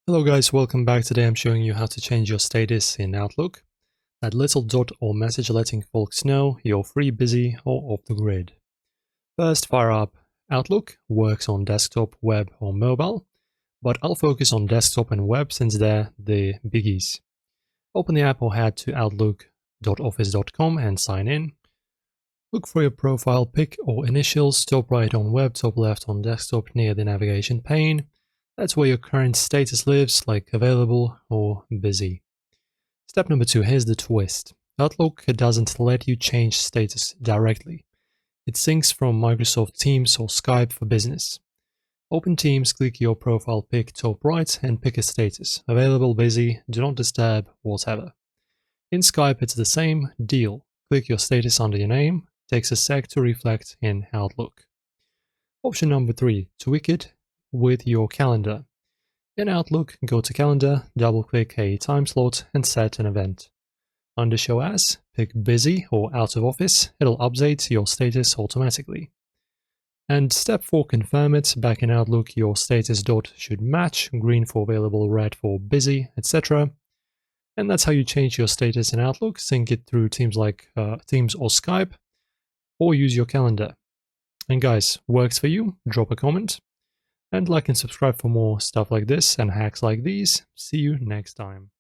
Hello guys, welcome back. Today I'm showing you how to change your status in Outlook. That little dot or message letting folks know you're free, busy, or off the grid. First, fire up Outlook. Works on desktop, web, or mobile, but I'll focus on desktop and web since they're the biggies. Open the app or head to outlook.office.com and sign in. Look for your profile pic or initials, top right on web, top left on desktop near the navigation pane. That's where your current status lives, like available or busy. Step number 2, here's the twist. Outlook doesn't let you change status directly. It syncs from Microsoft Teams or Skype for Business. Open Teams, click your profile pic top right and pick a status. Available, busy, do not disturb, whatever. In Skype it's the same deal. Click your status under your name. Takes a sec to reflect in Outlook. Option number 3, tweak it with your calendar. In Outlook, go to Calendar, double-click a time slot and set an event. Under Show As, pick Busy or Out of Office. It'll update your status automatically. And step 4, confirm it. Back in Outlook, your status dot should match, green for available, red for busy, etc. And that's how you change your status in Outlook. Sync it through Teams like Teams or Skype, or use your calendar. And guys, works for you? Drop a comment. And like and subscribe for more stuff like this and hacks like these. See you next time.